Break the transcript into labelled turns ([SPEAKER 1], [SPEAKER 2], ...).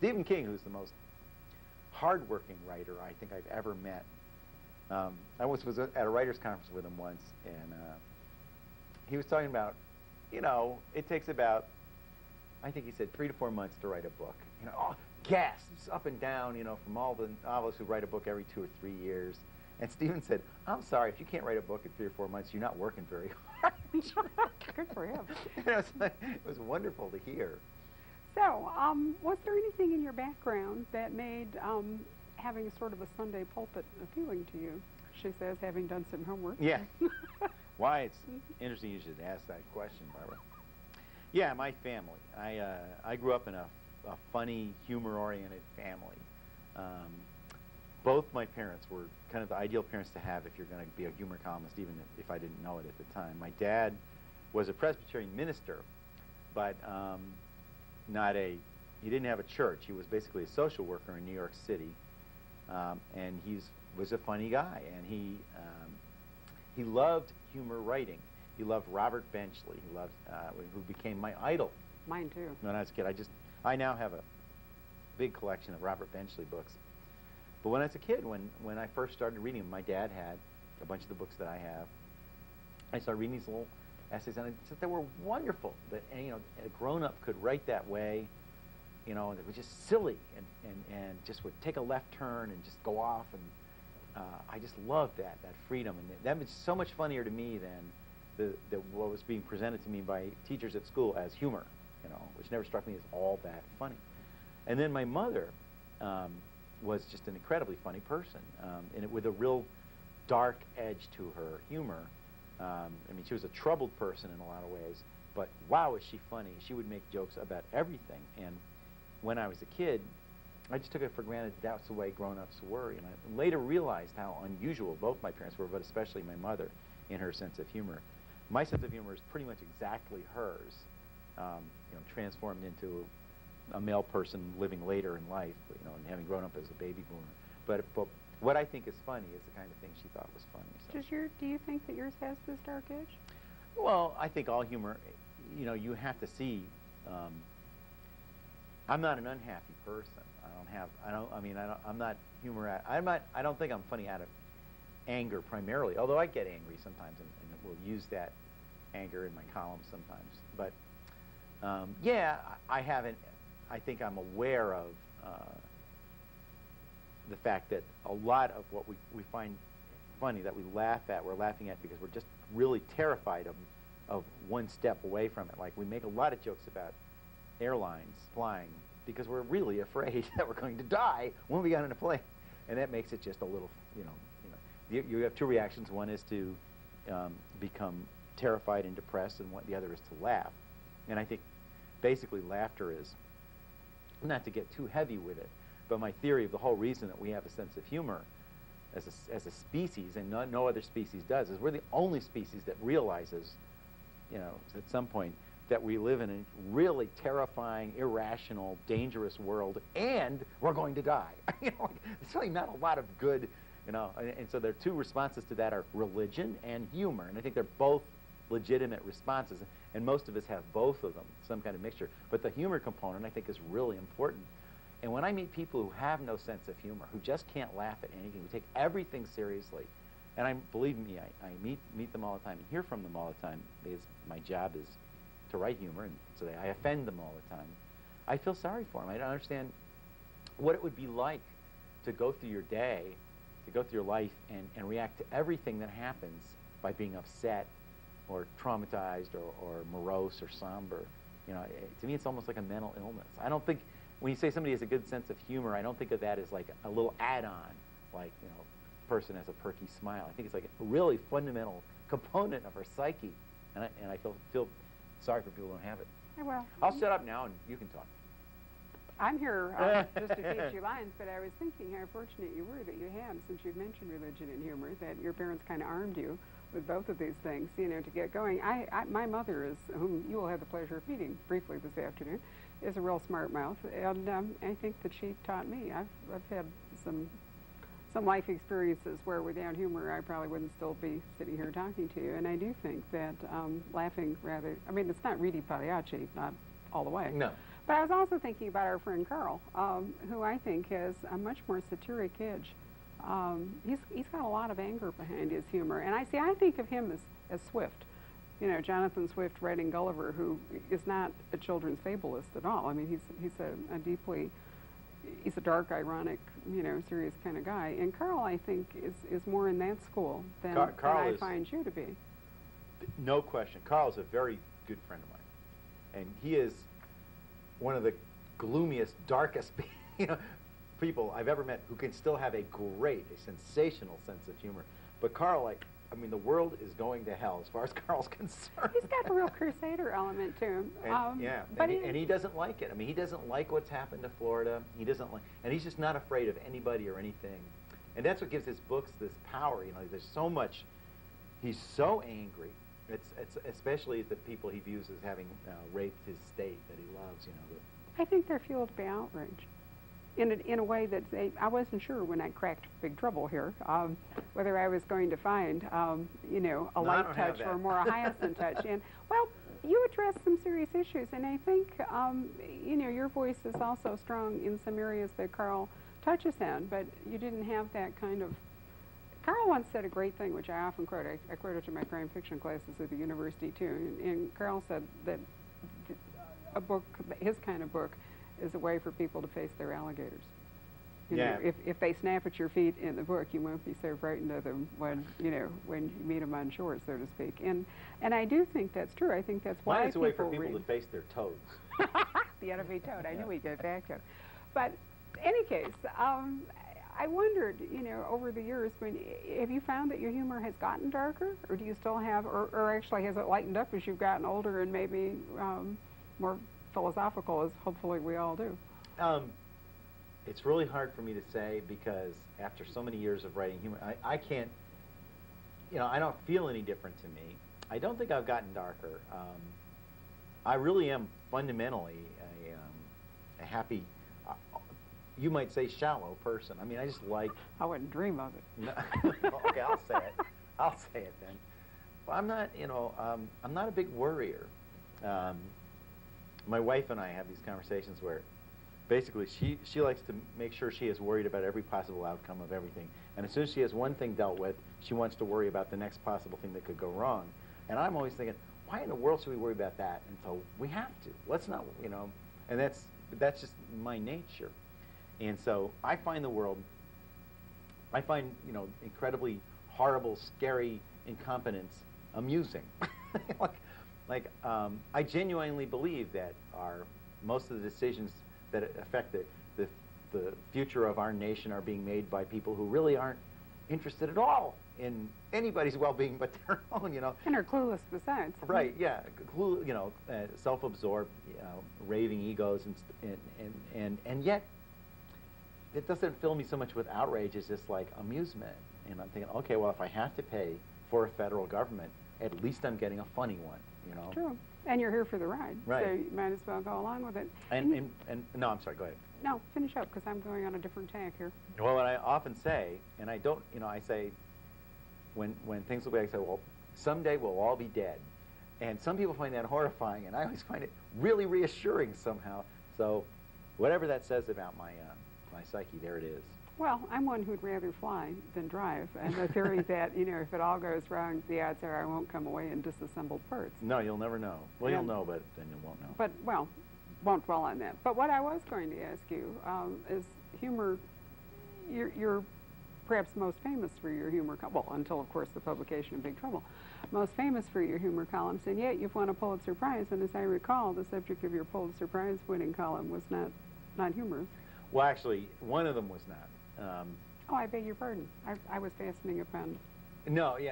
[SPEAKER 1] Stephen King, who's the most hard-working writer I think I've ever met. I was at a writer's conference with him once, and he was talking about, you know, it takes about, I think he said 3 to 4 months to write a book. You know, oh, gasps up and down, you know, from all the novelists who write a book every 2 or 3 years. And Stephen said, I'm sorry, if you can't write a book in 3 or 4 months, you're not working very hard.
[SPEAKER 2] Good for him.
[SPEAKER 1] It was wonderful to hear.
[SPEAKER 2] So, was there anything in your background that made having sort of a Sunday pulpit appealing to you? She says, having done some homework.
[SPEAKER 1] Yeah. Why, it's interesting you should ask that question, Barbara. Yeah, my family. I grew up in a funny, humor-oriented family. Both my parents were kind of the ideal parents to have if you're going to be a humor columnist, even if I didn't know it at the time. My dad was a Presbyterian minister, but he didn't have a church. He was basically a social worker in New York City, and was a funny guy, and he loved humor writing. He loved Robert Benchley. He loved who became my idol.
[SPEAKER 2] Mine too.
[SPEAKER 1] When I was a kid, I now have a big collection of Robert Benchley books. But when I was a kid, when I first started reading them, my dad had a bunch of the books that I have. I started reading these little essays, and I thought they were wonderful. That, and, you know, a grown-up could write that way. You know, and it was just silly, and just would take a left turn and just go off, and I just loved that freedom, and that was so much funnier to me than what was being presented to me by teachers at school as humor, you know, which never struck me as all that funny. And then my mother was just an incredibly funny person, and with a real dark edge to her humor. I mean, she was a troubled person in a lot of ways, but wow, is she funny. She would make jokes about everything, and when I was a kid, I just took it for granted that's the way grown-ups were, and I later realized how unusual both my parents were, but especially my mother in her sense of humor. My sense of humor is pretty much exactly hers, you know, transformed into a male person living later in life, you know, and having grown up as a baby boomer. But what I think is funny is the kind of thing she thought was funny. So.
[SPEAKER 2] Do you think that yours has this dark edge?
[SPEAKER 1] Well, I think all humor, you know, you have to see. I'm not an unhappy person. I'm not humor. I don't think I'm funny out of anger primarily, although I get angry sometimes, and will use that anger in my columns sometimes. But yeah, I think I'm aware of the fact that a lot of what we find funny, that we laugh at, we're laughing at because we're just really terrified of one step away from it. Like, we make a lot of jokes about airlines flying because we're really afraid that we're going to die when we get on a plane, and that makes it just a little, you have two reactions. One is to become terrified and depressed, and the other is to laugh. And I think basically laughter is, not to get too heavy with it, but my theory of the whole reason that we have a sense of humor as a species, and no other species does, is we're the only species that realizes, at some point, that we live in a really terrifying, irrational, dangerous world, and we're going to die. There's really not a lot of good, and so there are two responses to that are religion and humor, and I think they're both legitimate responses, and most of us have both of them, some kind of mixture. But the humor component, I think, is really important. And when I meet people who have no sense of humor, who just can't laugh at anything, who take everything seriously, and believe me, I meet them all the time and hear from them all the time, because my job is to write humor, and so I offend them all the time. I feel sorry for them. I don't understand what it would be like to go through your day, to go through your life, and react to everything that happens by being upset or traumatized or morose or somber. To me, it's almost like a mental illness. I don't think, when you say somebody has a good sense of humor, I don't think of that as like a little add-on, like, person has a perky smile. I think it's like a really fundamental component of our psyche, and I feel sorry for people who don't have it.
[SPEAKER 2] Well,
[SPEAKER 1] I'll shut up now and you can talk.
[SPEAKER 2] I'm here just to teach you lines, but I was thinking how fortunate you were that you had, since you've mentioned religion and humor, that your parents kind of armed you with both of these things, to get going. My mother is, whom you will have the pleasure of meeting briefly this afternoon, is a real smart mouth, and I think that she taught me. I've had some life experiences where without humor I probably wouldn't still be sitting here talking to you, and I do think that laughing rather, it's not Reedy Pagliacci, not all the way.
[SPEAKER 1] No.
[SPEAKER 2] But I was also thinking about our friend Carl, who I think has a much more satiric edge. He's got a lot of anger behind his humor, and I think of him as Swift. You know, Jonathan Swift writing Gulliver, who is not a children's fabulist at all. I mean, he's a dark, ironic, you know, serious kind of guy. And Carl, I think, is more in that school than I find you to be.
[SPEAKER 1] No question. Carl is a very good friend of mine, and he is one of the gloomiest, darkest people I've ever met, who can still have a sensational sense of humor. But Carl, I mean, the world is going to hell as far as Carl's concerned.
[SPEAKER 2] He's got a real crusader element to him.
[SPEAKER 1] And he doesn't like it. I mean, he doesn't like what's happened to Florida. He doesn't like, and he's just not afraid of anybody or anything. And that's what gives his books this power. You know, there's so much. He's so angry. It's especially the people he views as having raped his state that he loves. You know.
[SPEAKER 2] I think they're fueled by outrage. In a way that I wasn't sure when I cracked Big Trouble here, whether I was going to find, you know, a light touch or more a hyacinth touch. And, well, you address some serious issues, and I think, you know, your voice is also strong in some areas that Carl touches on, but you didn't have that kind of... Carl once said a great thing, which I often quote. I quote it to my crime fiction classes at the university, too, and Carl said that a book, his kind of book, is a way for people to face their alligators. You know, if they snap at your feet in the book, you won't be so frightened of them when, you know, when you meet them on shore, so to speak. And I do think that's true. I think that's why
[SPEAKER 1] it's a way for people to face their toads.
[SPEAKER 2] The enemy toad. I knew we'd get back to it. But in any case, I wondered, you know, over the years, have you found that your humor has gotten darker, or do you still have, or actually has it lightened up as you've gotten older and maybe more philosophical, as hopefully we all do?
[SPEAKER 1] It's really hard for me to say, because after so many years of writing humor, I can't, you know, I don't feel any different to me. I don't think I've gotten darker. I really am fundamentally a happy, you might say shallow person. I mean, I just like...
[SPEAKER 2] I wouldn't dream of it.
[SPEAKER 1] No, okay, I'll say it. I'll say it then. Well, I'm not, you know, I'm not a big worrier. My wife and I have these conversations where basically she likes to make sure she is worried about every possible outcome of everything. And as soon as she has one thing dealt with, she wants to worry about the next possible thing that could go wrong. And I'm always thinking, why in the world should we worry about that until we have to? Let's not, you know, and that's just my nature. And so I find the world, you know, incredibly horrible, scary incompetence amusing. I genuinely believe that most of the decisions that affect the future of our nation are being made by people who really aren't interested at all in anybody's well-being but their own, you know.
[SPEAKER 2] And are clueless besides.
[SPEAKER 1] Right, yeah, you know, self-absorbed, you know, raving egos, and yet it doesn't fill me so much with outrage as just like amusement. And I'm thinking, okay, well, if I have to pay for a federal government, at least I'm getting a funny one, you know.
[SPEAKER 2] True. And you're here for the ride,
[SPEAKER 1] right.
[SPEAKER 2] So you might as well go along with it.
[SPEAKER 1] And no, I'm sorry, go ahead.
[SPEAKER 2] No, finish up, because I'm going on a different tack here.
[SPEAKER 1] Well, what I often say, and I don't, you know, I say, when things look like, I say, well, someday we'll all be dead. And some people find that horrifying, and I always find it really reassuring somehow. So whatever that says about my psyche, there it is.
[SPEAKER 2] Well, I'm one who'd rather fly than drive, and the theory that, you know, if it all goes wrong, the odds are I won't come away in disassembled parts.
[SPEAKER 1] No, you'll never know. Well, you'll know, but then you won't know.
[SPEAKER 2] But, well, won't dwell on that. But what I was going to ask you is humor. You're perhaps most famous for your humor, well, until, of course, the publication of Big Trouble. Most famous for your humor columns, and yet you've won a Pulitzer Prize, and as I recall, the subject of your Pulitzer Prize winning column was not humorous.
[SPEAKER 1] Well, actually, one of them was not.
[SPEAKER 2] Oh, I beg your pardon. I was fastening upon...
[SPEAKER 1] No, yeah.